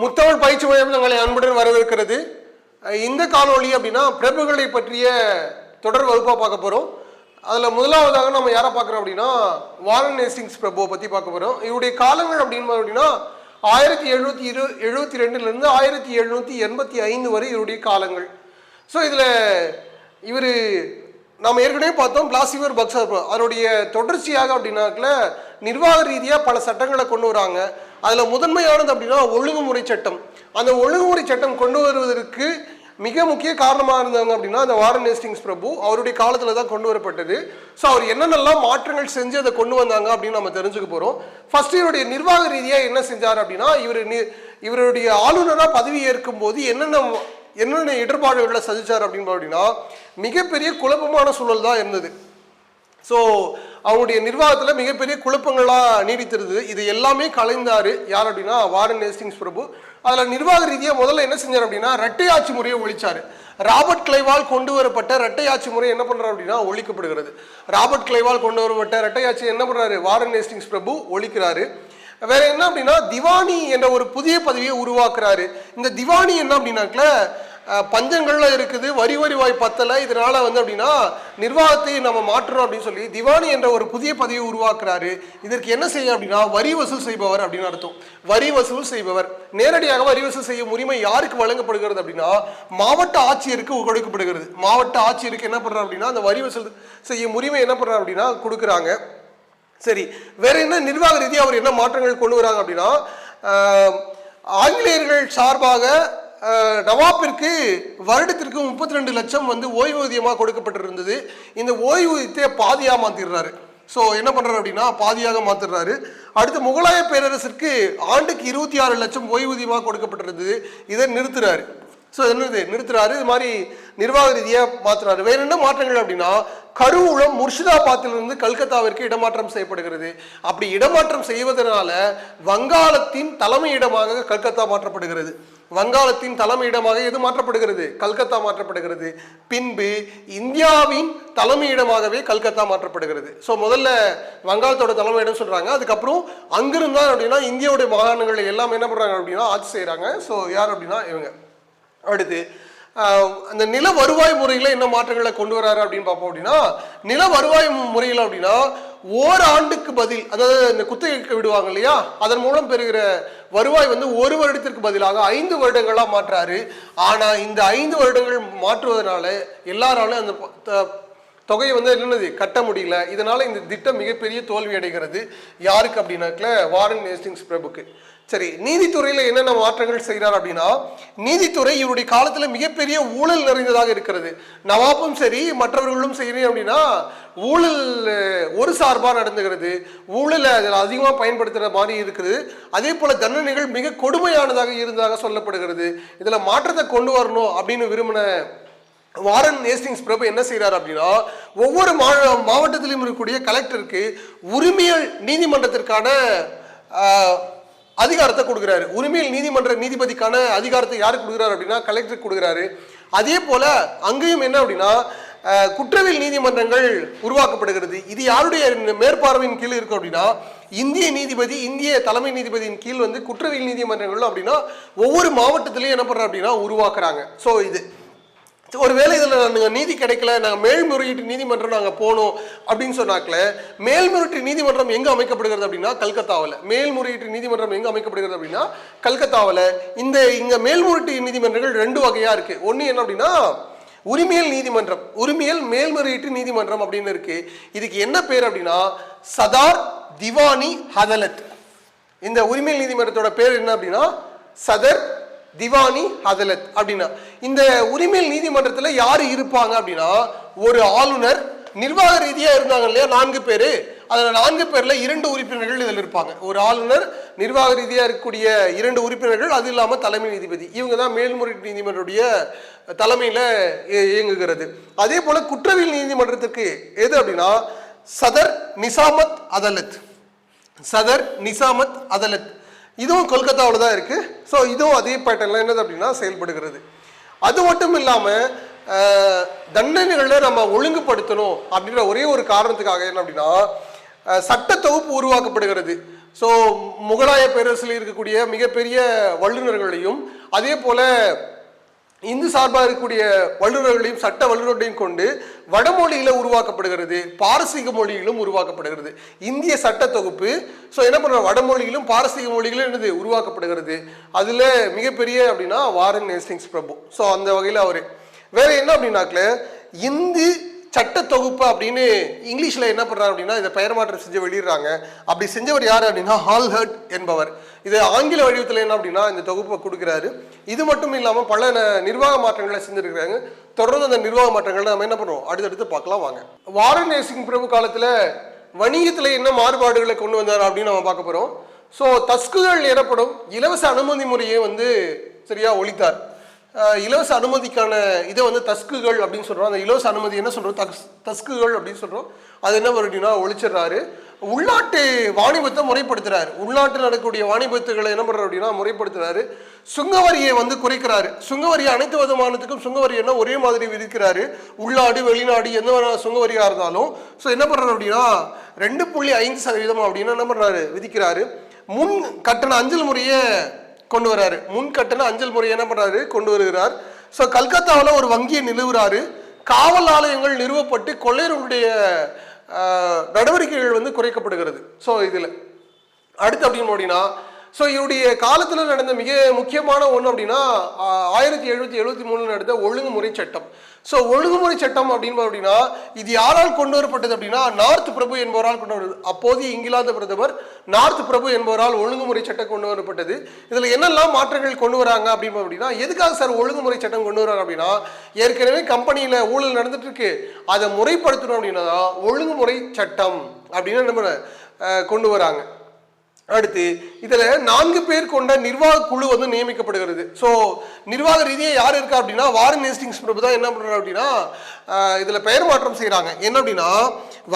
முத்தமிழ் பயிற்சி மையம் தங்களை அன்புடன் வரவேற்கிறது. இந்த காணொளி அப்படின்னா பிரபுகளை பற்றிய தொடர் வகுப்பாக பார்க்க போகிறோம். அதில் முதலாவதாக நம்ம யாரை பார்க்குறோம் அப்படின்னா வாரன் ஹேஸ்டிங்ஸ் பிரபுவை பற்றி பார்க்க போகிறோம். இவருடைய காலங்கள் அப்படின்னா 1772 1785 வரை இவருடைய காலங்கள். ஸோ இதில் இவர் நம்ம ஏற்கனவே பார்த்தோம் பிளாசிவர் பக்சர், அதனுடைய தொடர்ச்சியாக அப்படின்னாக்கல நிர்வாக ரீதியாக பல சட்டங்களை கொண்டு வராங்க. அதில் முதன்மையானது அப்படின்னா ஒழுங்குமுறை சட்டம். அந்த ஒழுங்குமுறை சட்டம் கொண்டு வருவதற்கு மிக முக்கிய காரணமாக இருந்தாங்க அப்படின்னா அந்த வாரன் ஹேஸ்டிங்ஸ் பிரபு. அவருடைய காலத்தில் தான் கொண்டு வரப்பட்டது. ஸோ அவர் என்னென்னலாம் மாற்றங்கள் செஞ்சு அதை கொண்டு வந்தாங்க அப்படின்னு நம்ம தெரிஞ்சுக்க போகிறோம். ஃபர்ஸ்ட் இவருடைய நிர்வாக ரீதியாக என்ன செஞ்சார் அப்படின்னா இவருடைய ஆளுநராக பதவி ஏற்கும் போது என்னென்ன இடர்பாடுகளை சந்திச்சார் அப்படின்னு பார்த்தீங்கன்னா மிகப்பெரிய குழப்பமான சூழல் தான் இருந்தது. ஸோ அவருடைய நிர்வாகத்தில் மிகப்பெரிய குழப்பங்களாக நீடித்திருந்தது. இது எல்லாமே கலைந்தார் யார் அப்படின்னா வாரன் ஹேஸ்டிங்ஸ் பிரபு. அதில் நிர்வாக ரீதியாக முதல்ல என்ன செஞ்சார் அப்படின்னா இரட்டை ஆட்சி முறையை ஒழிச்சார். ராபர்ட் கிளைவால் கொண்டு வரப்பட்ட இரட்டை ஆட்சி முறை என்ன பண்ணுறாரு அப்படின்னா ஒழிக்கப்படுகிறது. ராபர்ட் கிளைவால் கொண்டு வரப்பட்ட இரட்டை ஆட்சி என்ன பண்ணுறாரு வாரன் ஹேஸ்டிங்ஸ் பிரபு ஒழிக்கிறாரு. வேற என்ன அப்படின்னா திவானி என்ற ஒரு புதிய பதவியை உருவாக்குறாரு. இந்த திவானி என்ன அப்படின்னாக்கல பஞ்சங்கள்ல இருக்குது, வரி வருவாய் பத்தலை, இதனால அப்படின்னா நிர்வாகத்தை நம்ம மாற்றுறோம் அப்படின்னு சொல்லி திவானி என்ற ஒரு புதிய பதவியை உருவாக்குறாரு. இதற்கு என்ன செய்ய அப்படின்னா வரி வசூல் செய்பவர் அப்படின்னு அர்த்தம். வரி வசூல் செய்பவர். நேரடியாக வரி வசூல் செய்யும் உரிமை யாருக்கு வழங்கப்படுகிறது அப்படின்னா மாவட்ட ஆட்சியருக்கு கொடுக்கப்படுகிறது. மாவட்ட ஆட்சியருக்கு என்ன பண்றாரு அப்படின்னா அந்த வரி வசூல் செய்யும் உரிமை என்ன பண்றாரு அப்படின்னா கொடுக்குறாங்க. சரி, வேற என்ன நிர்வாக ரீதியாக அவர் என்ன மாற்றங்கள் கொண்டு வராங்க அப்படின்னா ஆங்கிலேயர்கள் சார்பாக நவாப்பிற்கு வருடத்திற்கு 32 லட்சம் ஓய்வூதியமாக கொடுக்கப்பட்டிருந்தது. இந்த ஓய்வூதியத்தை பாதியாக மாத்திடுறாரு. ஸோ என்ன பண்றாரு அப்படின்னா பாதியாக மாத்திடுறாரு. அடுத்து முகலாய பேரரசிற்கு ஆண்டுக்கு 26 லட்சம் ஓய்வூதியமாக கொடுக்கப்பட்டிருந்தது. இதை நிறுத்துறாரு. ஸோ என்னது நிறுத்துறாரு. இது மாதிரி நிர்வாக ரீதியாக மாத்துறாரு. வேற என்ன மாற்றங்கள் அப்படின்னா கருவூலம் முர்ஷிதாபாத்திலிருந்து கல்கத்தாவிற்கு இடமாற்றம் செய்யப்படுகிறது. அப்படி இடமாற்றம் செய்வதனால வங்காளத்தின் தலைமையிடமாக கல்கத்தா மாற்றப்படுகிறது. வங்காளத்தின் தலைமையிடமாக எது மாற்றப்படுகிறது? கல்கத்தா மாற்றப்படுகிறது. பின்பு இந்தியாவின் தலைமையிடமாகவே கல்கத்தா மாற்றப்படுகிறது. ஸோ முதல்ல வங்காளத்தோட தலைமையிடம் சொல்றாங்க. அதுக்கப்புறம் அங்கிருந்தா அப்படின்னா இந்தியாவுடைய மாகாணங்கள் எல்லாம் என்ன பண்றாங்க அப்படின்னா ஆட்சி செய்யறாங்க. ஸோ யார் அப்படின்னா இவங்க. அடுத்து அந்த நில வருவாய் முறையில் என்ன மாற்றங்களை கொண்டு வராரு அப்படின்னு பார்ப்போம். அப்படின்னா நில வருவாய் முறையில் அப்படின்னா ஓராண்டுக்கு பதில், அதாவது இந்த குத்தகைக்கு விடுவாங்க இல்லையா, அதன் மூலம் பெறுகிற வருவாய் ஒரு வருடத்திற்கு பதிலாக 5 வருடங்களா மாற்றாரு. ஆனா இந்த 5 வருடங்கள் மாற்றுவதனால எல்லாராலும் அந்த தொகையை என்னது கட்ட முடியல. இதனால இந்த திட்டம் மிகப்பெரிய தோல்வி அடைகிறது. யாருக்கு அப்படின்னாக்கல வாரன் ஹேஸ்டிங்ஸ் பிரபுக்கு. சரி, நீதித்துறையில என்னென்ன மாற்றங்கள் செய்கிறார் அப்படின்னா நீதித்துறை இவருடைய காலத்துல மிகப்பெரிய ஊழல் நிறைந்ததாக இருக்கிறது. நவாப்பும் சரி மற்றவர்களும் செய்யறீங்க அப்படின்னா ஊழல் ஒரு சார்பா நடந்துகிறது. ஊழலை அதில் அதிகமாக பயன்படுத்துகிற மாதிரி இருக்குது. அதே போல தண்டனைகள் மிக கொடுமையானதாக இருந்ததாக சொல்லப்படுகிறது. இதுல மாற்றத்தை கொண்டு வரணும் அப்படின்னு விரும்பின வாரன் ஹேஸ்டிங்ஸ் பிரபு என்ன செய்யறாரு அப்படின்னா ஒவ்வொரு மாவட்டத்திலும் இருக்கக்கூடிய கலெக்டருக்கு உரிமையல் நீதிமன்றத்திற்கான அதிகாரத்தை கொடுக்குறாரு. உரிமையில் நீதிமன்ற நீதிபதிக்கான அதிகாரத்தை யாருக்கு கொடுக்குறாரு அப்படின்னா கலெக்டருக்கு கொடுக்குறாரு. அதே போல அங்கேயும் என்ன அப்படின்னா குற்றவியல் நீதிமன்றங்கள் உருவாக்கப்படுகிறது. இது யாருடைய மேற்பார்வையின் கீழ் இருக்கும் அப்படின்னா இந்திய நீதிபதி, இந்திய தலைமை நீதிபதியின் கீழ் குற்றவியல் நீதிமன்றங்கள் அப்படின்னா ஒவ்வொரு மாவட்டத்திலையும் என்ன பண்றாங்க அப்படின்னா உருவாக்குறாங்க. ஸோ இது ஒருவேளை இதில் நாங்கள் நீதி கிடைக்கல, நாங்கள் மேல்முறையீட்டு நீதிமன்றம் நாங்கள் போனோம் அப்படின்னு சொன்னாக்கல மேல்முறையீட்டு நீதிமன்றம் எங்கே அமைக்கப்படுகிறது அப்படின்னா கல்கத்தாவில். மேல்முறையீட்டு நீதிமன்றம் எங்கே அமைக்கப்படுகிறது அப்படின்னா கல்கத்தாவில். இங்கே மேல்முறையீட்டு நீதிமன்றங்கள் 2 வகையாக இருக்கு. ஒன்று என்ன அப்படின்னா உரிமையல் நீதிமன்றம், உரிமையல் மேல்முறையீட்டு நீதிமன்றம் அப்படின்னு இருக்கு. இதுக்கு என்ன பேர் அப்படின்னா சதார் திவானி அதாலத். இந்த உரிமையல் நீதிமன்றத்தோட பேர் என்ன அப்படின்னா சதர் திவானி அதாலத் அப்படின்னா. இந்த உரிமையல் நீதிமன்றத்தில் யாரு இருப்பாங்க அப்படின்னா ஒரு ஆளுநர், நிர்வாக ரீதியா இருந்தாங்க இல்லையா 4 பேரு, அதுல 4 பேர்ல 2 உறுப்பினர்கள் இதில் இருப்பாங்க. ஒரு ஆளுநர், நிர்வாக ரீதியா இருக்கக்கூடிய 2 உறுப்பினர்கள், அது இல்லாம தலைமை நீதிபதி. இவங்க தான் மேல்முறையீட்டு நீதிமன்றத்துடைய தலைமையில இயங்குகிறது. அதே போல குற்றவியல் நீதிமன்றத்துக்கு எது அப்படின்னா சதர் நிசாமத் அதாலத். சதர் நிசாமத் அதாலத் இதுவும் கொல்கத்தாவில் தான் இருக்கு. ஸோ இதுவும் அதே பேட்டர்ல என்னது அப்படின்னா செயல்படுகிறது. அது மட்டும் இல்லாம தண்டனைகளை நம்ம ஒழுங்குபடுத்தணும் அப்படின்ற ஒரே ஒரு காரணத்துக்காக என்ன அப்படின்னா சட்ட தொகுப்பு உருவாக்கப்படுகிறது. ஸோ முகலாய பேரரசில் இருக்கக்கூடிய மிகப்பெரிய வல்லுநர்களையும் அதே போல இந்து சார்பாக இருக்கக்கூடிய வல்லுநர்களையும் சட்ட வல்லுநர்களையும் கொண்டு வடமொழியில உருவாக்கப்படுகிறது, பாரசீக மொழியிலும் உருவாக்கப்படுகிறது. இந்திய சட்ட தொகுப்பு ஸோ என்ன பண்ற வடமொழியிலும் பாரசீக மொழிகளும் என்னது உருவாக்கப்படுகிறது. அதுல மிகப்பெரிய அப்படின்னா வாரன் ஹேஸ்டிங்ஸ் பிரபு. ஸோ அந்த வகையில் அவரு வேற என்ன அப்படின்னாக்கல இந்து சட்ட தொகுப்பு அப்படின்னு இங்கிலீஷ்ல என்ன பண்றாரு அப்படின்னா இதை பெயர் மாற்றம் செஞ்சு வெளியிடுறாங்க. அப்படி செஞ்சவர் யாரு அப்படின்னா ஹால்ஹர்ட் என்பவர். இது ஆங்கில வடிவத்தில் என்ன அப்படின்னா இந்த தொகுப்பை கொடுக்குறாரு. இது மட்டும் இல்லாமல் பல நிர்வாக மாற்றங்களை செஞ்சிருக்கிறாங்க. தொடர்ந்து அந்த நிர்வாக மாற்றங்களை நம்ம என்ன பண்ணுவோம் அடுத்தடுத்து பார்க்கலாம் வாங்க. வாரன் ஹேஸ்டிங்ஸ் பிரபு காலத்துல வணிகத்துல என்ன மாறுபாடுகளை கொண்டு வந்தார் அப்படின்னு நம்ம பார்க்க போறோம். ஸோ தஸ்குகள் எனப்படும் இலவச அனுமதி முறையை சரியா ஒழித்தார். இலவச அனுமதிக்கான இதை தஸ்குகள் அப்படின்னு சொல்றோம். அந்த இலவச அனுமதி என்ன சொல்றோம் தஸ்குகள் அப்படின்னு சொல்றோம். அது என்ன அப்படின்னா ஒழிச்சிடுறாரு. உள்நாட்டு வாணிபத்தை முறைப்படுத்துறாரு. உள்நாட்டில் நடக்கக்கூடிய வாணிபத்துகளை என்ன பண்றாரு அப்படின்னா முறைப்படுத்துறாரு. சுங்கவரியை குறைக்கிறாரு. சுங்கவரியை அனைத்து விதமானத்துக்கும் சுங்கவரி என்ன ஒரே மாதிரி விதிக்கிறாரு. உள்நாடு வெளிநாடு எந்த சுங்கவரியா இருந்தாலும் ஸோ என்ன பண்றாரு அப்படின்னா 2.5% அப்படின்னு என்ன பண்றாரு விதிக்கிறாரு. முன் கட்டண அஞ்சல் முறையை கொண்டு வராரு. முன் கட்டண அஞ்சல் முறை என்ன பண்றாரு கொண்டு வருகிறார். ஸோ கல்கத்தாவில் ஒரு வங்கியை நிறுவுறாரு. காவல் ஆலயங்கள் நிறுவப்பட்டு கொள்ளையர்களுடைய நடவடிக்கைகள் குறைக்கப்படுகிறது. ஸோ இதுல அடுத்து அப்படின்னு அப்படின்னா ஸோ இவருடைய காலத்தில் நடந்த மிக முக்கியமான ஒன்று அப்படின்னா 1773 நடந்த ஒழுங்குமுறை சட்டம். ஸோ ஒழுங்குமுறை சட்டம் அப்படின்னா இது யாரால் கொண்டு வரப்பட்டது அப்படின்னா நார்த் பிரபு என்பவரால் கொண்டு வருது. அப்போதைய இங்கிலாந்து பிரதமர் நார்த் பிரபு என்பவரால் ஒழுங்குமுறை சட்டம் கொண்டு வரப்பட்டது. இதில் என்னெல்லாம் மாற்றங்கள் கொண்டு வராங்க அப்படின்னா எதுக்காக சார் ஒழுங்குமுறை சட்டம் கொண்டு வராங்க அப்படின்னா ஏற்கனவே கம்பெனியில் ஊழல் நடந்துட்டு இருக்கு, அதை முறைப்படுத்தணும் அப்படின்னா ஒழுங்குமுறை சட்டம் அப்படின்னு நம்ம கொண்டு வராங்க. அடுத்து இதுல 4 பேர் கொண்ட நிர்வாக குழு நியமிக்கப்படுகிறது. ஸோ நிர்வாக ரீதியாக யார் இருக்கா அப்படின்னா வாரன் ஹேஸ்டிங்ஸ் பிரபு தான் என்ன பண்றாரு அப்படின்னா இதுல பெயர் மாற்றம் செய்யறாங்க. என்ன அப்படின்னா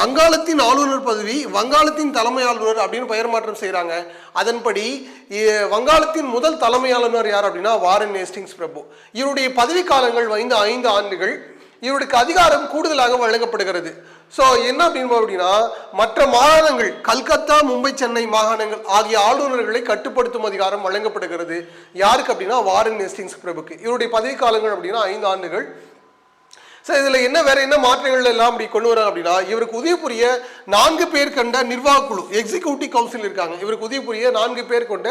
வங்காளத்தின் ஆளுநர் பதவி வங்காளத்தின் தலைமை ஆளுநர் அப்படின்னு பெயர் மாற்றம் செய்யறாங்க. அதன்படி வங்காளத்தின் முதல் தலைமை ஆளுநர் யார் அப்படின்னா வாரன் ஹேஸ்டிங்ஸ் பிரபு. இவருடைய பதவி காலங்கள் 5 ஆண்டுகள். இவருக்கு அதிகாரம் கூடுதலாக வழங்கப்படுகிறது. ஸோ என்ன அப்படின்னா மற்ற மாகாணங்கள் கல்கத்தா மும்பை சென்னை மாகாணங்கள் ஆகிய ஆளுநர்களை கட்டுப்படுத்தும் அதிகாரம் வழங்கப்படுகிறது. யாருக்கு அப்படின்னா வாரன் ஹேஸ்டிங்ஸ் பிரபுக்கு. இவருடைய பதவி காலங்கள் அப்படின்னா 5 ஆண்டுகள். ஸோ இதில் வேற என்ன மாற்றங்கள் எல்லாம் அப்படி கொண்டு வராங்க அப்படின்னா இவருக்கு உதவி புரிய 4 பேர் கொண்ட நிர்வாக குழு எக்ஸிக்யூட்டிவ் கவுன்சில் இருக்காங்க. இவருக்கு உதவி புரிய 4 பேர் கொண்ட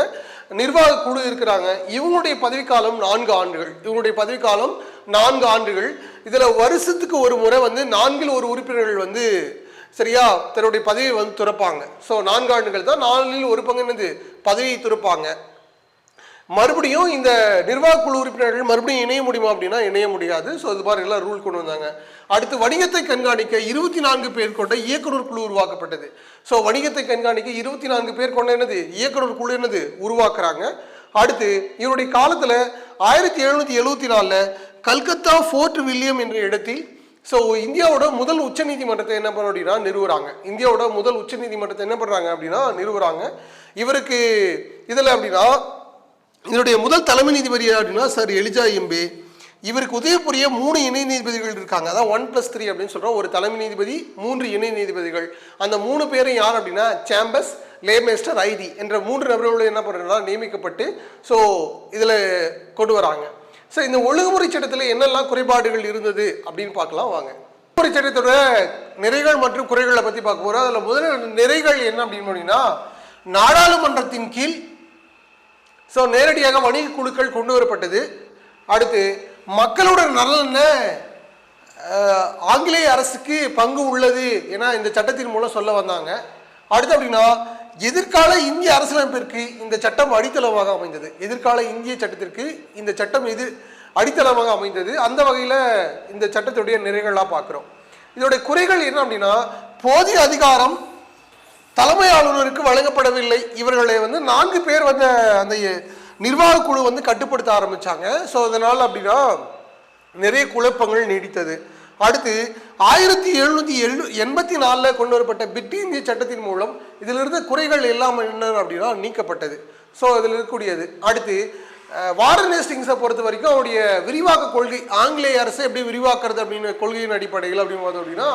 நிர்வாக குழு இருக்கிறாங்க. இவங்களுடைய பதவிக்காலம் 4 ஆண்டுகள். இவங்களுடைய பதவிக்காலம் 4 ஆண்டுகள். இதுல வருஷத்துக்கு ஒரு முறை 4 ஒரு உறுப்பினர்கள் சரியா தன்னுடைய பதவியை துறப்பாங்க. ஸோ 4 ஆண்டுகள் தான் 4 ஒரு பங்கு பதவியை துறப்பாங்க. மறுபடியும் இந்த நிர்வாக குழு உறுப்பினர்கள் மறுபடியும் இணைய முடியுமா அப்படின்னா இணைய முடியாது. ஸோ இது மாதிரி எல்லாம் ரூல் கொண்டு வந்தாங்க. அடுத்து வணிகத்தை கண்காணிக்க 24 பேர் கொண்ட இயக்குனர் குழு உருவாக்கப்பட்டது. ஸோ வணிகத்தை கண்காணிக்க 24 பேர் கொண்ட இயக்குனர் குழு உருவாக்குறாங்க. அடுத்து இவருடைய காலத்துல 1774 கல்கத்தா ஃபோர்ட் வில்லியம் என்ற இடத்தில் ஸோ இந்தியாவோட முதல் உச்ச நீதிமன்றத்தை என்ன பண்ண அப்படின்னா நிறுவுறாங்க. இந்தியாவோட முதல் உச்ச நீதிமன்றத்தை என்ன பண்றாங்க அப்படின்னா நிறுவுறாங்க. இவருக்கு இதுல அப்படின்னா இதனுடைய முதல் தலைமை நீதிபதி அப்படின்னா சார் எலிஜா எம்பே. இவருக்கு உதவி புரிய 3 இணை நீதிபதிகள் இருக்காங்க. அதான் 1+3 அப்படின்னு சொல்றோம். ஒரு தலைமை நீதிபதி 3 இணை நீதிபதிகள். அந்த 3 பேரும் யார் அப்படின்னா சாம்பர்ஸ் லேமேஸ்டர் ஐடி என்ற 3 நபர்கள் என்ன பண்றாங்கன்னா நியமிக்கப்பட்டு ஸோ இதுல கொண்டு வராங்க. ஸோ இந்த ஒழுங்குமுறை சட்டத்தில் என்னெல்லாம் குறைபாடுகள் இருந்தது அப்படின்னு பார்க்கலாம் வாங்க. ஒழுங்குமுறை சட்டத்தோட நிறைகள் மற்றும் குறைகளை பத்தி பார்க்க போறோம். அதுல முதல் நிறைகள் என்ன அப்படின்னா நாடாளுமன்றத்தின் கீழ் ஸோ நேரடியாக வணிக குழுக்கள் கொண்டு வரப்பட்டது. அடுத்து மக்களோட நலன ஆங்கிலேய அரசுக்கு பங்கு உள்ளது என இந்த சட்டத்தின் மூலம் சொல்ல வந்தாங்க. அடுத்து அப்படின்னா எதிர்கால இந்திய அரசியலமைப்பிற்கு இந்த சட்டம் அடித்தளமாக அமைந்தது. எதிர்கால இந்திய சட்டத்திற்கு இந்த சட்டம் அடித்தளமாக அமைந்தது. அந்த வகையில் இந்த சட்டத்துடைய நிறைகளாக பார்க்குறோம். இதோடைய குறைகள் என்ன அப்படின்னா போதிய அதிகாரம் தலைமை ஆளுநருக்கு வழங்கப்படவில்லை. இவர்களை 4 பேர் அந்த நிர்வாக குழு கட்டுப்படுத்த ஆரம்பிச்சாங்க. ஸோ அதனால அப்படின்னா நிறைய குழப்பங்கள் நீடித்தது. அடுத்து 1784 கொண்டு வரப்பட்ட பிரிட்டிஷ் இந்திய சட்டத்தின் மூலம் இதில் இருந்த குறைகள் எல்லாம் என்ன அப்படின்னா நீக்கப்பட்டது. ஸோ இதில் இருக்கக்கூடியது. அடுத்து வாரன் ஹேஸ்டிங்ஸை பொறுத்த வரைக்கும் அவருடைய விரிவாக்க கொள்கை ஆங்கிலேய அரசை எப்படி விரிவாக்குறது அப்படின்னு கொள்கையின் அடிப்படையில் அப்படின்னு பார்த்தோம் அப்படின்னா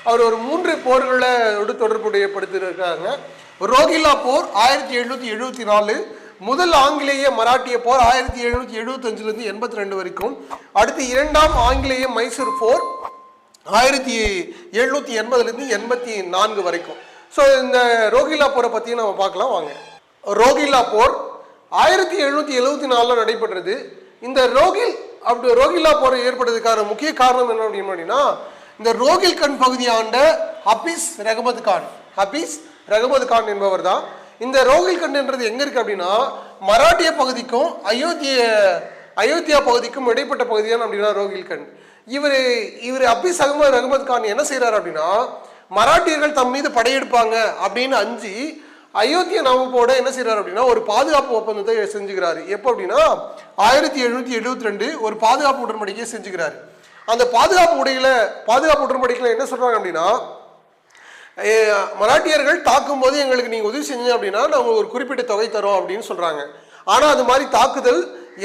அவர் ஒரு 3 போர்களோடு தொடர்புடைய படுத்திருக்காங்க. ரோகில்லா போர் 1774, முதல் ஆங்கிலேய மராட்டிய போர் 1775 82 வரைக்கும். அடுத்து இரண்டாம் ஆங்கிலேய மைசூர் போர் 1780 84 வரைக்கும். ஸோ இந்த ரோகில்லா போரை பற்றி நம்ம பார்க்கலாம் வாங்க. ரோகில்லா போர் 1774 நடைபெற்றது. இந்த ரோகில்லா போர் ஏற்பட்டதுக்கான முக்கிய காரணம் என்ன அப்படின்னா, இந்த ரோகில்கண்ட் பகுதியை ஆண்ட ஹபீஸ் ரஹமத் கான் என்பவர் தான். இந்த ரோகில்கண்ட் என்றது எங்க இருக்கு அப்படின்னா, மராட்டிய பகுதிக்கும் அயோத்தியா பகுதிக்கும் இடைப்பட்ட பகுதி தான் அப்படின்னா ரோகில்கண்ட். இவர் ஹபீஸ் ரஹமத் கான் என்ன செய்யறாரு அப்படின்னா, மராட்டியர்கள் தம் மீது படையெடுப்பாங்க அப்படின்னு அஞ்சு அயோத்தியா நவாபோட என்ன செய்யறாரு அப்படின்னா ஒரு பாதுகாப்பு ஒப்பந்தத்தை செஞ்சுக்கிறாரு. எப்போ அப்படின்னா 1772 ஒரு பாதுகாப்பு உடன்படிக்கையை செஞ்சுக்கிறாரு. அந்த பாதுகாப்பு உடன்படிக்கையில என்ன சொல்றாங்க அப்படின்னா, மராட்டியர்கள் தாக்கும் போது எங்களுக்கு நீங்க உதவி செஞ்சீங்க அப்படின்னா நாங்கள் ஒரு குறிப்பிட்ட தொகை தரோம் அப்படின்னு சொல்றாங்க. ஆனா அது மாதிரி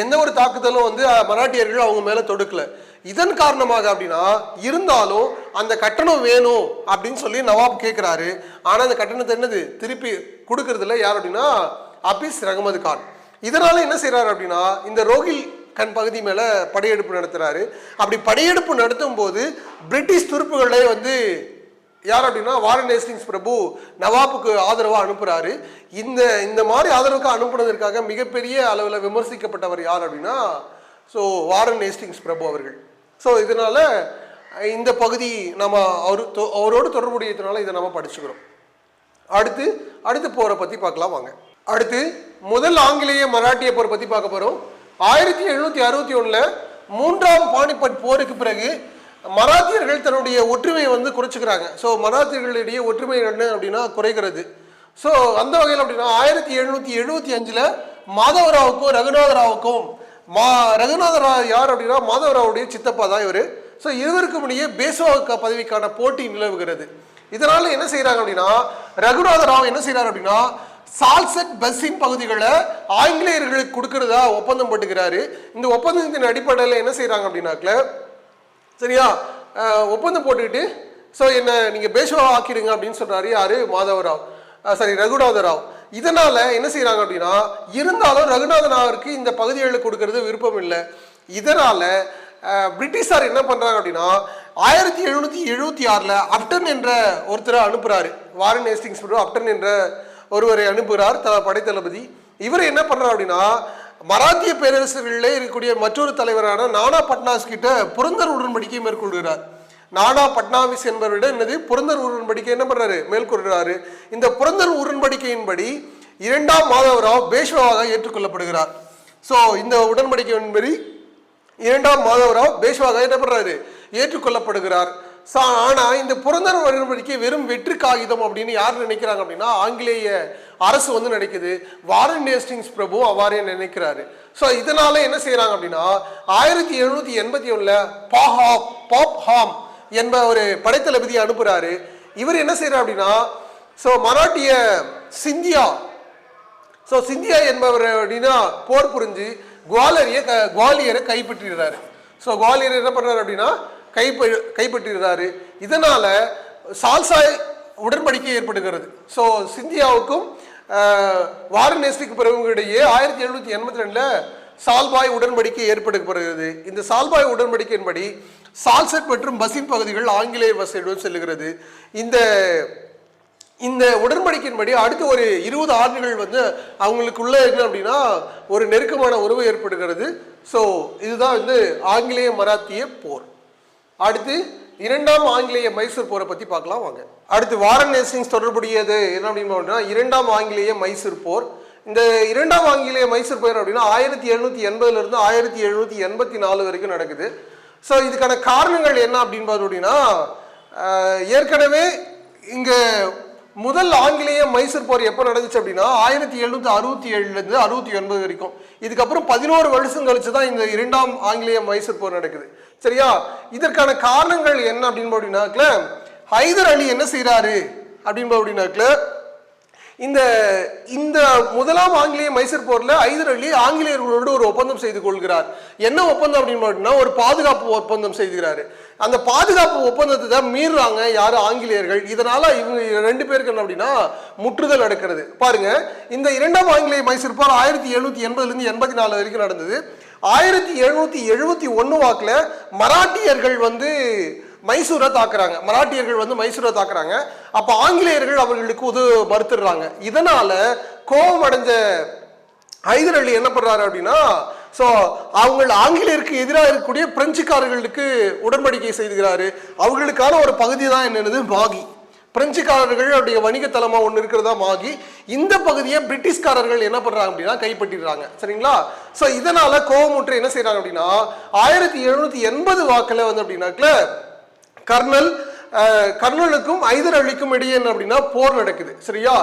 எந்த ஒரு தாக்குதலும் வந்து மராட்டியர்கள் அவங்க மேல தொடுக்கல. இதன் காரணமாக அப்படின்னா இருந்தாலும் அந்த கட்டணம் வேணும் அப்படின்னு சொல்லி நவாப் கேட்கிறாரு. ஆனா அந்த கட்டணத்தை என்னது திருப்பி கொடுக்கறதுல யார் அப்படின்னா ஹபீஸ் ரஹமத் கான். இதனால என்ன செய்யறாரு அப்படின்னா இந்த ரோகில்கண்ட் பகுதி மேல படையெடுப்பு நடத்துறாரு. அப்படி படையெடுப்பு நடத்தும் போது பிரிட்டிஷ் துருப்புகளை வந்து யார் அப்படின்னா வாரன் ஹேஸ்டிங்ஸ் பிரபு நவாப்புக்கு ஆதரவாக அனுப்புறாரு. இந்த மாதிரி ஆதரவுக்கு அனுப்புனதற்காக மிகப்பெரிய அளவில் விமர்சிக்கப்பட்டவர் யார் அப்படின்னா வாரன் ஹேஸ்டிங்ஸ் பிரபு அவர்கள். ஸோ இதனால இந்த பகுதி நம்ம அவரோடு தொடர்புடையதுனால இதை நம்ம படிச்சுக்கிறோம். அடுத்து போரை பற்றி பார்க்கலாம் வாங்க. அடுத்து முதல் ஆங்கிலேய மராட்டிய போரை பற்றி பார்க்க போகிறோம். 1761 மூன்றாம் பானிபட் போருக்கு பிறகு மராத்தியர்கள் தன்னுடைய ஒற்றுமையை வந்து குறைச்சிக்கிறாங்க. ஸோ மராத்தியர்களுடைய ஒற்றுமை என்ன அப்படின்னா குறைகிறது. ஸோ அந்த வகையில் அப்படின்னா 1775 மாதவராவுக்கும் ரகுநாதராவுக்கும் ரகுநாதராவ் யார் அப்படின்னா மாதவராவுடைய சித்தப்பா தான் இவர். ஸோ இருவருக்கும் இடையே பேசுவா பதவிக்கான போட்டி நிலவுகிறது. இதனால என்ன செய்யறாங்க அப்படின்னா ரகுநாதராவ் என்ன செய்யறாரு அப்படின்னா சால்செட் பஸ்ஸின் பகுதிகளை ஆங்கிலேயர்களுக்கு கொடுக்கறதா ஒப்பந்தம் போட்டுக்கிறாரு. இந்த ஒப்பந்தத்தின் அடிப்படையில் என்ன செய்யறாங்க அப்படின்னாக்கல சரியா ஒப்பந்தம் போட்டுக்கிட்டு ஸோ என்ன நீங்கள் பேஷ்வா ஆக்கிடுங்க அப்படின்னு சொல்றாரு யாரு ரகுநாதராவ். இதனால என்ன செய்யறாங்க அப்படின்னா இருந்தாலும் ரகுநாதனாவிற்கு இந்த பகுதிகளுக்கு கொடுக்கறது விருப்பம் இல்லை. இதனால பிரிட்டிஷார் என்ன பண்றாங்க அப்படின்னா 1776 அப்டன் என்ற ஒருத்தரை அனுப்புறாரு. வாரன் ஹேஸ்டிங்ஸ் அப்டன் என்ற ஒருவரை அனுப்புகிறார் படைத்தளபதி. இவர் என்ன பண்றாரு அப்படின்னா மராத்திய பேரரசர்களிலே இருக்கக்கூடிய மற்றொரு தலைவரான நானா பட்னாவிஸ் கிட்ட புரந்தர் உடன்படிக்கை மேற்கொள்கிறார். நானா பட்னாவிஸ் என்பவரிடம் என்னது புரந்தர் உடன்படிக்கை என்ன பண்றாரு மேற்கொள்கிறாரு. இந்த புரந்தர் உடன்படிக்கையின்படி இரண்டாம் மாதவராவ் பேஷ்வாவாக ஏற்றுக்கொள்ளப்படுகிறார். ஸோ இந்த உடன்படிக்கையின்படி இரண்டாம் மாதவராவ் பேஷ்வாவாக என்ன பண்றாரு ஏற்றுக்கொள்ளப்படுகிறார். ஆனா இந்த புரந்தர் உடன்படிக்கை வெறும் வெற்றி காகிதம் அப்படின்னு யார் நினைக்கிறாங்க அப்படின்னா ஆங்கிலேய அரசு வந்து நினைக்குது. வாரன் ஹேஸ்டிங்ஸ் பிரபு அவ்வாறே நினைக்கிறாரு. ஸோ இதனால என்ன செய்யறாங்க அப்படின்னா 1781 பாப்ஹாம் என்ப ஒரு படைத்தளபதியை அனுப்புறாரு. இவர் என்ன செய்யறாரு அப்படின்னா மராட்டிய சிந்தியா என்பவர் அப்படின்னா போர் புரிஞ்சு குவாலியரை கைப்பற்றிடுறாரு. ஸோ குவாலியர் என்ன பண்றாரு அப்படின்னா கைப்பற்றுகிறாரு. இதனால சால்சாய் உடன்படிக்கை ஏற்படுகிறது. ஸோ சிந்தியாவுக்கும் வாரன் ஹேஸ்டிங்ஸ் பிரபுவிடையே 1782 சால்பாய் உடன்படிக்கை ஏற்படுத்தப்படுகிறது. இந்த சால்பாய் உடன்படிக்கையின்படி சால்செட் மற்றும் பசின் பகுதிகள் ஆங்கிலேயர் வசையுடன் செல்லுகிறது. இந்த உடன்படிக்கையின்படி அடுத்து ஒரு 20 ஆண்டுகள் வந்து அவங்களுக்குள்ள என்ன அப்படின்னா ஒரு நெருக்கமான உறவு ஏற்படுகிறது. ஸோ இதுதான் வந்து ஆங்கிலேய மராத்திய போர். அடுத்து இரண்டாம் ஆங்கிலேய மைசூர் போரை பத்தி பார்க்கலாம் வாங்க. அடுத்து வாரன் ஹேஸ்டிங்ஸ் தொடர்புடையது என்ன அப்படின்னா இரண்டாம் ஆங்கிலேய மைசூர் போர். இந்த இரண்டாம் ஆங்கிலேய மைசூர் போர் அப்படின்னா 1780 1784 வரைக்கும் நடக்குது. ஸோ இதுக்கான காரணங்கள் என்ன அப்படின்னு பார்த்தோம்னா ஏற்கனவே இங்க முதல் ஆங்கிலேய மைசூர் போர் எப்போ நடந்துச்சு அப்படின்னா 1767 69 வரைக்கும். இதுக்கப்புறம் 11 வருஷம் கழிச்சு தான் இந்த இரண்டாம் ஆங்கிலேய மைசூர் போர் நடக்குது. சரியா? இதற்கான காரணங்கள் என்ன அப்படின்னு அப்படின்னாக்கல ஹைதர் அலி என்ன செய்யறாரு அப்படின்னு அப்படின்னாக்கல இந்த முதலாம் ஆங்கிலேய மைசூர் போர்ல ஹைதர் அலி ஆங்கிலேயர்களோடு ஒரு ஒப்பந்தம் செய்து கொள்கிறார். என்ன ஒப்பந்தம் அப்படின்னு ஒரு பாதுகாப்பு ஒப்பந்தம் செய்கிறாரு. அந்த பாதுகாப்பு ஒப்பந்தத்தை தான் மீறுறாங்க யாரு, ஆங்கிலேயர்கள். இதனால இவங்க 2 பேருக்கு என்ன அப்படின்னா முற்றுதல் நடக்கிறது. பாருங்க, இந்த இரண்டாம் ஆங்கிலேய மைசூர் போர் 1780 84 வரைக்கும் நடந்தது. 1771 வாக்குல மராட்டியர்கள் வந்து மைசூரை தாக்குறாங்க. அப்ப ஆங்கிலேயர்கள் அவர்களுக்கு மறுத்துடுறாங்க. இதனால கோபம் அடைஞ்ச ஹைதர் அலி என்ன பண்றாரு அப்படின்னா, சோ அவங்க ஆங்கிலேயருக்கு எதிராக இருக்கக்கூடிய பிரெஞ்சுக்காரர்களுக்கு உடன்படிக்கை செய்துகிறாரு. அவர்களுக்கான ஒரு பகுதி தான் என்னது, மாகி. பிரெஞ்சுக்காரர்களுடைய வணிக தலமா ஒன்று இருக்கிறதா மாகி. இந்த பகுதியை பிரிட்டிஷ்காரர்கள் என்ன பண்றாங்க அப்படின்னா கைப்பற்றிடுறாங்க. சரிங்களா? சோ இதனால கோவமுற்று என்ன செய்யறாங்க அப்படின்னா 1780 வாக்குல வந்து அப்படின்னாக்கல கர்னலுக்கும் ஹைதர் அலிக்கும் இடையே என்ன அப்படின்னா போர் நடக்குது. சரியா?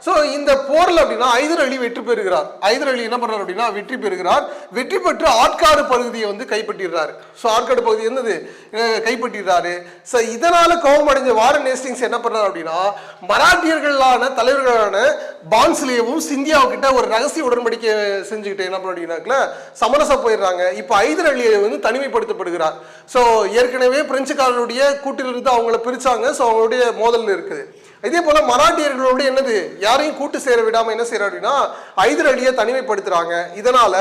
சோ இந்த போர்ல அப்படின்னா ஹைதர் அலி வெற்றி பெறுகிறார். என்ன பண்றாரு அப்படின்னா வெற்றி பெற்று ஆற்காடு பகுதியை வந்து கைப்பற்றிடுறாரு. சோ ஆற்காடு பகுதி என்னது கைப்பற்றிடுறாரு. சோ இதனால கோபம் அடைஞ்ச வாரன் ஹேஸ்டிங்ஸ் என்ன பண்றாரு அப்படின்னா மராட்டியர்களான தலைவர்களான பான்ஸ்லேவும் சிந்தியாவுக்கிட்ட ஒரு ரகசிய உடன்படிக்கை செஞ்சுக்கிட்டு என்ன பண்ணீங்கன்னாக்கல சமரசம் போயிடுறாங்க. இப்ப ஹைதர் அலி வந்து தனிமைப்படுத்தப்படுகிறார். சோ ஏற்கனவே பிரெஞ்சுக்காரருடைய கூட்டிலிருந்து அவங்கள பிரிச்சாங்க. சோ அவங்களுடைய மோதல் இருக்குது. இதே போல மராட்டியர்களோடு என்னது யாரையும் கூட்டு சேர விடாம என்ன செய்யறாரு அப்படின்னா ஹைதர் அலியை தனிமைப்படுத்துறாங்க. இதனால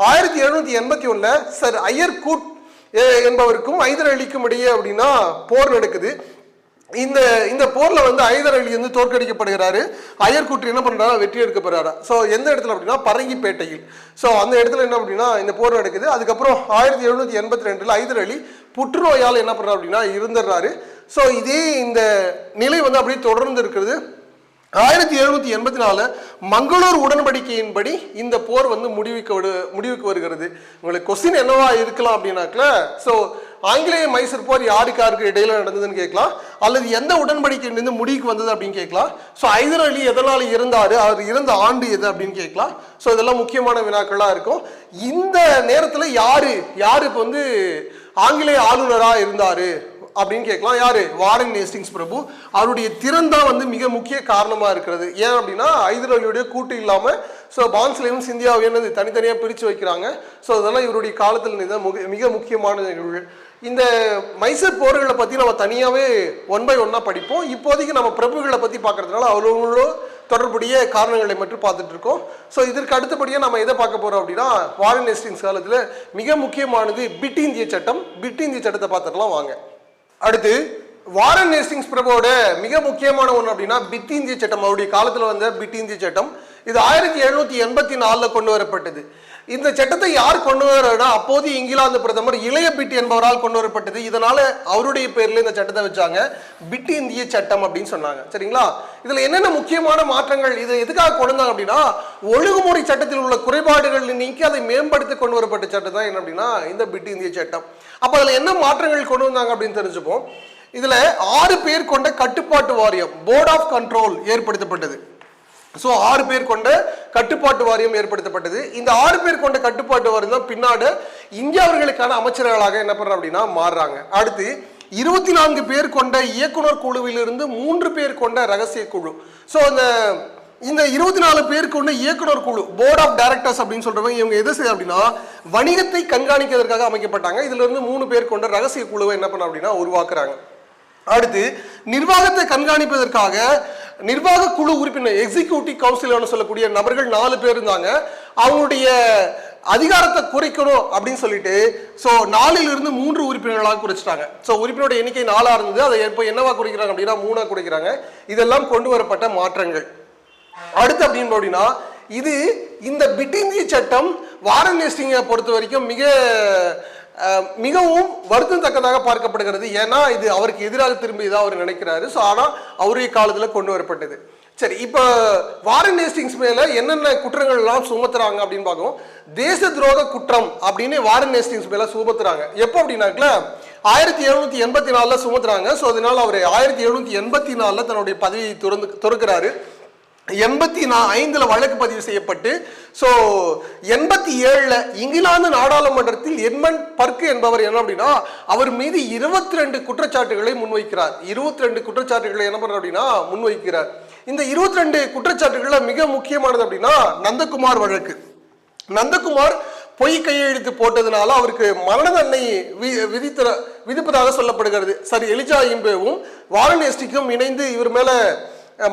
1781 சர் ஐயர்கூட் என்பவருக்கும் ஹைதர் அலிக்கும் இடையே அப்படின்னா போர் நடக்குது. இந்த போர்ல வந்து ஹைதர் அலி வந்து தோற்கடிக்கப்படுகிறாரு. ஐயர்கூட் என்ன பண்றாரு, வெற்றி எடுக்கப்படுறாரு. சோ எந்த இடத்துல அப்படின்னா பரங்கிப்பேட்டையில். சோ அந்த இடத்துல என்ன அப்படின்னா இந்த போர் நடக்குது. அதுக்கப்புறம் 1782 ஹைதர் அலி புற்றுநோயால் என்ன பண்றாரு அப்படின்னா இருந்துடுறாரு. சோ இதே இந்த நிலை வந்து அப்படியே தொடர்ந்து இருக்கிறது. 1784 மங்களூர் உடன்படிக்கையின்படி இந்த போர் வந்து முடிவுக்கு வருகிறது. உங்களுக்கு கொஸ்டின் என்னவா இருக்கலாம் அப்படின்னாக்கல, சோ ஆங்கிலேய மைசூர் போர் யாருக்கு இடையில நடந்ததுன்னு கேட்கலாம், அல்லது எந்த உடன்படிக்கையிலிருந்து முடிவுக்கு வந்தது அப்படின்னு கேட்கலாம். ஸோ ஹைதர் அலி எதனால இருந்தாரு, அவர் இருந்த ஆண்டு எது அப்படின்னு கேட்கலாம். ஸோ இதெல்லாம் முக்கியமான வினாக்கள்லாம் இருக்கும். இந்த நேரத்தில் யாரு இப்போ வந்து ஆங்கிலேய ஆளுநரா இருந்தாரு அப்படின்னு கேட்கலாம். யாரு, வாரன் ஹேஸ்டிங்ஸ் பிரபு. அவருடைய திறன் தான் வந்து மிக முக்கிய காரணமா இருக்கிறது. ஏன் அப்படின்னா ஹைதர் அலியுடைய கூட்டு இல்லாம ஸோ பான்ஸ்லேயும் சிந்தியாவையும் தனித்தனியா பிரிச்சு வைக்கிறாங்க. ஸோ அதெல்லாம் இவருடைய காலத்தில் மிக முக்கியமான நிகழ்வுகள். இந்த மைசூர் போர்களை பத்தி நம்ம தனியாவே 1 by 1 படிப்போம். இப்போதைக்கு நம்ம பிரபுகளை பத்தி பார்க்கறதுனால அவ்வளோ தொடர்புடைய காரணங்களை மட்டும் பார்த்துட்டு இருக்கோம். ஸோ இதற்கு அடுத்தபடியாக நம்ம எதை பார்க்க போறோம் அப்படின்னா வாரன் ஹேஸ்டிங்ஸ் காலத்தில் மிக முக்கியமானது பிட் இந்திய சட்டம். பிட் இந்திய சட்டத்தை பார்த்துக்கலாம் வாங்க. அடுத்து வாரன் ஹேஸ்டிங்ஸ் பிரபுவோட மிக முக்கியமான ஒன்று அப்படின்னா பிட் இந்திய சட்டம். அவருடைய காலத்தில் வந்த பிட் இந்திய சட்டம் இது 1784 கொண்டு வரப்பட்டது. இந்த சட்டத்தை யார் கொண்டு வரனா அப்போது இங்கிலாந்து பிரதமர் இளைய பிட் என்பவரால் கொண்டு வரப்பட்டது. இதனால அவருடைய பேர்ல இந்த சட்டத்தை வச்சாங்க, பிட் இந்திய சட்டம் அப்படின்னு சொன்னாங்க. சரிங்களா? இதுல என்னென்ன முக்கியமான மாற்றங்கள், இது எதுக்காக கொண்டு வந்தாங்க அப்படின்னா ஒழுங்குமுறை சட்டத்தில் உள்ள குறைபாடுகள் நீக்கி அதை மேம்படுத்தி கொண்டு வரப்பட்ட சட்டம் தான் என்ன அப்படின்னா இந்த பிட் இந்திய சட்டம். அப்ப அதுல என்ன மாற்றங்கள் கொண்டு வந்தாங்க அப்படின்னு தெரிஞ்சுப்போம். இதுல 6 பேர் கொண்ட கட்டுப்பாட்டு வாரியம், போர்ட் ஆஃப் கண்ட்ரோல் ஏற்படுத்தப்பட்டது. ஸோ 6 பேர் கொண்ட கட்டுப்பாட்டு வாரியம் ஏற்படுத்தப்பட்டது. இந்த 6 பேர் கொண்ட கட்டுப்பாட்டு வாரியம் தான் பின்னாடு இந்தியாவர்களுக்கான அமைச்சர்களாக என்ன பண்றாங்க அப்படின்னா மாறுறாங்க. அடுத்து 24 பேர் கொண்ட இயக்குனர் குழுவிலிருந்து 3 பேர் கொண்ட ரகசிய குழு. ஸோ இந்த 24 பேர் கொண்ட இயக்குனர் குழு, போர்ட் ஆஃப் டைரக்டர்ஸ் அப்படின்னு சொல்றவங்க இவங்க எது செய்ய அப்படின்னா வணிகத்தை கண்காணிக்கிறதுக்காக அமைக்கப்பட்டாங்க. இதுல இருந்து 3 பேர் கொண்ட ரகசிய குழுவை என்ன பண்ண அப்படின்னா உருவாக்குறாங்க. அடுத்து நிர்வாகத்தை கண்காணிப்பதற்காக நிர்வாக குழு உறுப்பினர், எக்ஸிக்யூட்டிவ் கவுன்சில் சொல்லக்கூடிய நபர்கள் 4 பேர் இருந்தாங்க. அவங்களுடைய அதிகாரத்தை குறைக்கணும் அப்படின்னு சொல்லிட்டு ஸோ 4 இருந்து 3 உறுப்பினர்களாக குறைச்சிட்டாங்க. ஸோ உறுப்பினருடைய எண்ணிக்கை 4 இருந்தது, அதை இப்போ என்னவா குறைக்கிறாங்க அப்படின்னா 3 குறைக்கிறாங்க. இதெல்லாம் கொண்டு வரப்பட்ட மாற்றங்கள். அடுத்து அப்படின்னா இது இந்த பிட் இந்திய சட்டம் வாரன் ஹேஸ்டிங்கை பொறுத்த வரைக்கும் மிகவும் வருத்தம் தக்கதாக பார்க்கப்படுகிறது. ஏன்னா இது அவருக்கு எதிராக திரும்பியதாக அவர் நினைக்கிறாரு. ஸோ ஆனால் அவருடைய காலத்தில் கொண்டு வரப்பட்டது. சரி, இப்போ வாரன் ஹேஸ்டிங்ஸ் மேல என்னென்ன குற்றங்கள் எல்லாம் சுமத்துறாங்க அப்படின்னு பார்க்கணும். தேச துரோக குற்றம் அப்படின்னு வாரன் ஹேஸ்டிங்ஸ் மேல சுமத்துறாங்க. எப்போ அப்படின்னாக்கல 1784 சுமத்துறாங்க. ஸோ அதனால அவர் 1784 தன்னுடைய பதவியை துறக்கிறாரு. 85 வழக்கு பதிவு செய்யப்பட்டு ஸோ 87 இங்கிலாந்து நாடாளுமன்றத்தில் எட்மண்ட் பர்க் என்பவர் என்ன அப்படின்னா அவர் மீது 22 குற்றச்சாட்டுகளை முன்வைக்கிறார். 22 குற்றச்சாட்டுகளை என்ன பண்றார் அப்படின்னா முன்வைக்கிறார். இந்த 22 குற்றச்சாட்டுகள்ல மிக முக்கியமானது அப்படின்னா நந்தகுமார் வழக்கு. நந்தகுமார் பொய் கையெழுத்து போட்டதுனால அவருக்கு மரண தண்டனை விதிப்பதாக சொல்லப்படுகிறது. சரி, எலிஜா இம்பேவும் வாரன் ஹேஸ்டிங்ஸும் இணைந்து இவர் மேல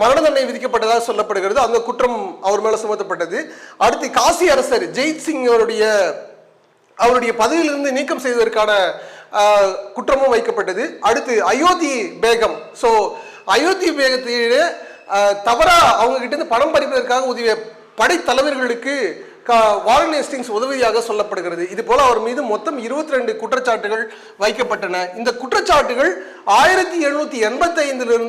மரண தண்டனை விதிக்கப்பட்டதாக சொல்லப்படுகிறது. அந்த குற்றம் அவர் மேல சுமத்தப்பட்டது. அடுத்து காசி அரசர் ஜெயித் சிங் அவருடைய பதவியிலிருந்து நீக்கம் செய்வதற்கான குற்றமும் வைக்கப்பட்டது. அடுத்து அயோத்தி பேகம். ஸோ அயோத்தி பேகத்திலே தவறா அவங்க கிட்ட இருந்து பணம் பறிப்பதற்காக உதவிய படைத்தலைவர்களுக்கு வாரன் ஹேஸ்டிங்ஸ் உதவியாக சொல்லப்படுகிறது. இது போல அவர் மீது மொத்தம் 22 குற்றச்சாட்டுகள் வைக்கப்பட்டன. இந்த குற்றச்சாட்டுகள் 1785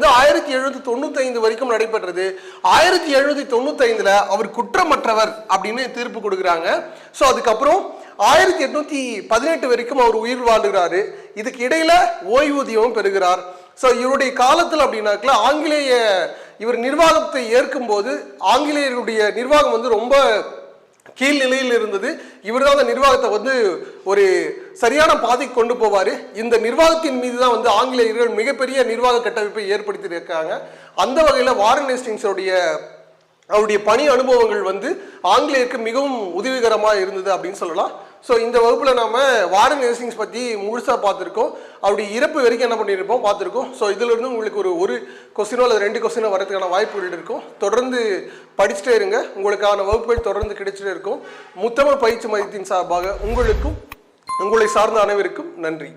1795 வரைக்கும் நடைபெற்றது. 1795 அவர் குற்றமற்றவர் அப்படின்னு தீர்ப்பு கொடுக்குறாங்க. ஸோ அதுக்கப்புறம் 1818 வரைக்கும் அவர் உயிர் வாழ்கிறாரு. இதுக்கு இடையில ஓய்வூதியமும் பெறுகிறார். ஸோ இவருடைய காலத்தில் அப்படின்னாக்கல இவர் நிர்வாகத்தை ஏற்கும் போது ஆங்கிலேயருடைய நிர்வாகம் ரொம்ப கீழ்நிலையில் இருந்தது. இவர் தான் அந்த நிர்வாகத்தை ஒரு சரியான பாதைக்கு கொண்டு போவார். இந்த நிர்வாகத்தின் மீது தான் ஆங்கிலேயர்கள் மிகப்பெரிய நிர்வாக கட்டமைப்பை ஏற்படுத்தியிருக்காங்க. அந்த வகையில் வாரன் ஹேஸ்டிங்ஸ் அவருடைய பணி அனுபவங்கள் ஆங்கிலேயருக்கு மிகவும் உதவிகரமாக இருந்தது அப்படின்னு சொல்லலாம். ஸோ இந்த வகுப்பில் நாம வாரன் ஹேஸ்டிங்ஸ் பற்றி முழுசாக பார்த்துருக்கோம். அவருடைய இறப்பு வரைக்கும் என்ன பண்ணியிருப்போம் பார்த்துருக்கோம். ஸோ இதிலிருந்து உங்களுக்கு ஒரு கொஸ்டினோ அல்லது 2 கொஸ்டினோ வரதுக்கான வாய்ப்புகள் இருக்கும். தொடர்ந்து படிச்சுட்டே இருங்க. உங்களுக்கான வகுப்புகள் தொடர்ந்து கிடைச்சிட்டே இருக்கும். முத்தமிழ் பயிற்சி மையத்தின் சார்பாக உங்களுக்கும் உங்களை சார்ந்த அனைவருக்கும் நன்றி.